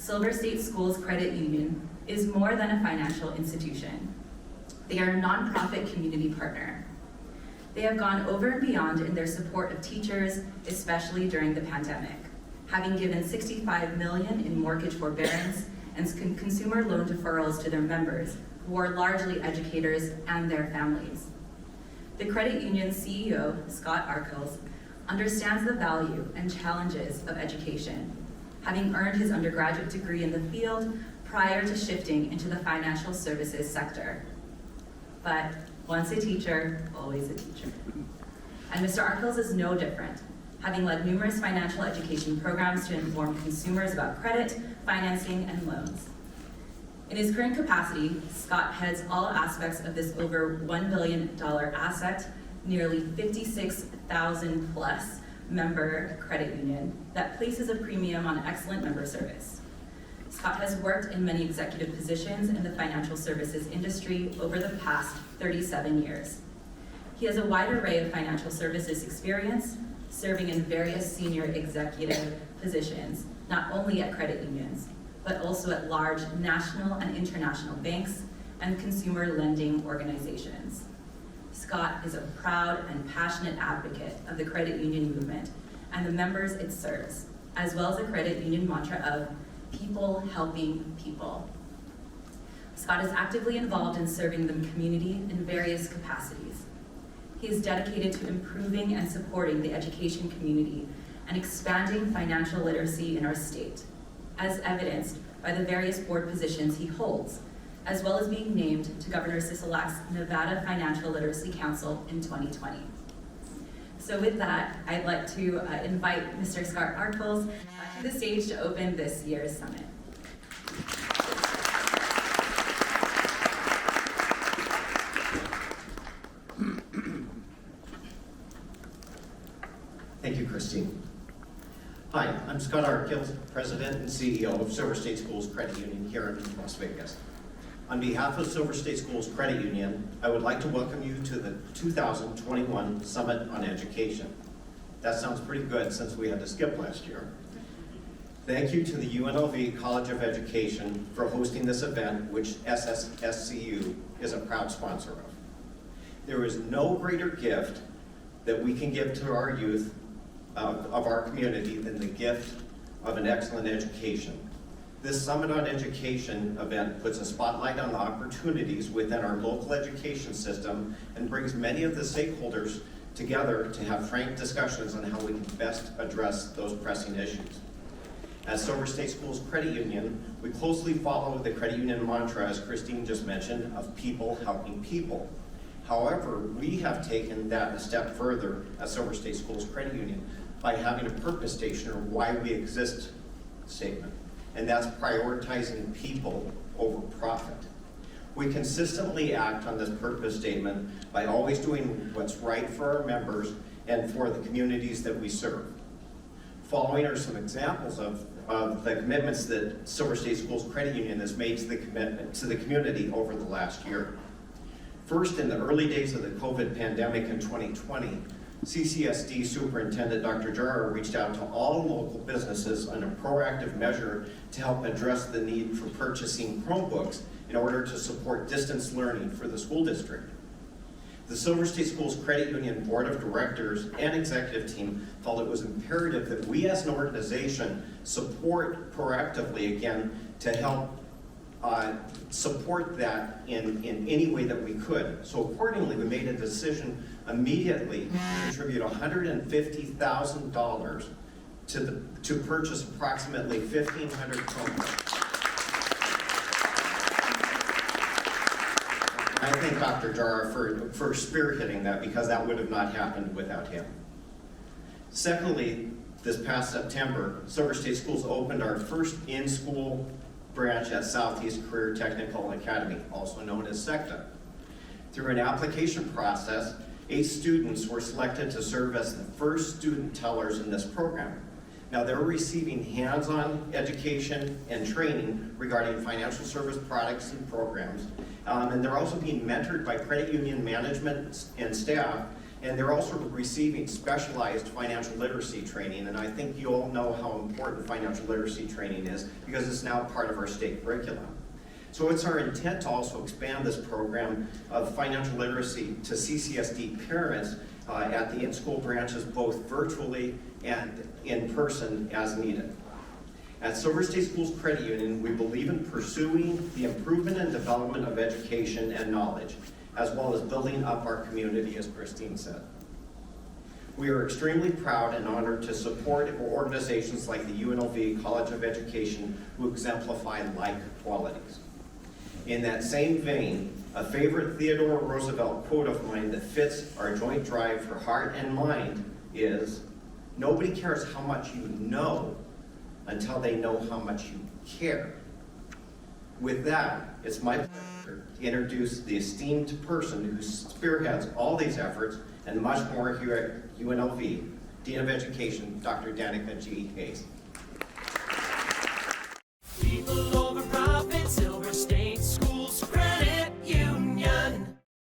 Silver State Schools Credit Union is more than a financial institution. They are a nonprofit community partner. They have gone over and beyond in their support of teachers, especially during the pandemic, having given $65 million in mortgage forbearance and consumer loan deferrals to their members, who are largely educators and their families. The credit union's CEO, Scott Arkills, understands the value and challenges of education, having earned his undergraduate degree in the field prior to shifting into the financial services sector. But once a teacher, always a teacher. And Mr. Arkills is no different, having led numerous financial education programs to inform consumers about credit, financing, and loans. In his current capacity, Scott heads all aspects of this over $1 billion asset, nearly 56,000 plus member credit union that places a premium on excellent member service. Scott has worked in many executive positions in the financial services industry over the past 37 years. He has a wide array of financial services experience, serving in various senior executive positions, not only at credit unions, but also at large national and international banks and consumer lending organizations. Scott is a proud and passionate advocate of the credit union movement and the members it serves, as well as the credit union mantra of people helping people. Scott is actively involved in serving the community in various capacities. He is dedicated to improving and supporting the education community and expanding financial literacy in our state, as evidenced by the various board positions he holds, as well as being named to Governor Sisolak's Nevada Financial Literacy Council in 2020. So with that, I'd like to invite Mr. Scott Arkills to the stage to open this year's summit. Thank you, Christine. Hi, I'm Scott Arkills, President and CEO of Silver State Schools Credit Union here in Las Vegas. On behalf of Silver State Schools Credit Union, I would like to welcome you to the 2021 Summit on Education. That sounds pretty good since we had to skip last year. Thank you to the UNLV College of Education for hosting this event, which SSSCU is a proud sponsor of. There is no greater gift that we can give to our youth of our community than the gift of an excellent education. This Summit on Education event puts a spotlight on the opportunities within our local education system and brings many of the stakeholders together to have frank discussions on how we can best address those pressing issues. As Silver State Schools Credit Union, we closely follow the credit union mantra, as Christine just mentioned, of people helping people. However, we have taken that a step further at Silver State Schools Credit Union by having a purpose statement or why we exist statement, and that's prioritizing people over profit. We consistently act on this purpose statement by always doing what's right for our members and for the communities that we serve. Following are some examples of the commitments that Silver State Schools Credit Union has made to the community over the last year. First, in the early days of the COVID pandemic in 2020, CCSD Superintendent Dr. Jarrah reached out to all local businesses on a proactive measure to help address the need for purchasing Chromebooks in order to support distance learning for the school district. The Silver State Schools Credit Union Board of Directors and executive team felt it was imperative that we as an organization support proactively again to help support that in any way that we could. So accordingly, we made a decision immediately to contribute $150,000 to purchase approximately 1,500 Chromebooks. I thank Dr. Jarrah for spearheading that, because that would have not happened without him. Secondly, this past September, Silver State Schools opened our first in-school branch at Southeast Career Technical Academy, also known as SECTA. Through an application process, 8 students were selected to serve as the first student tellers in this program. Now, they're receiving hands-on education and training regarding financial service products and programs, and they're also being mentored by credit union management and staff, And they're also receiving specialized financial literacy training, and I think you all know how important financial literacy training is because it's now part of our state curriculum. So it's our intent to also expand this program of financial literacy to CCSD parents at the in-school branches, both virtually and in person as needed. At Silver State Schools Credit Union, we believe in pursuing the improvement and development of education and knowledge, as well as building up our community, as Christine said. We are extremely proud and honored to support organizations like the UNLV College of Education who exemplify like qualities. In that same vein, a favorite Theodore Roosevelt quote of mine that fits our joint drive for heart and mind is, "Nobody cares how much you know until they know how much you care." With that, it's my pleasure to introduce the esteemed person who spearheads all these efforts and much more here at UNLV, Dean of Education, Dr. Danica G. Hayes.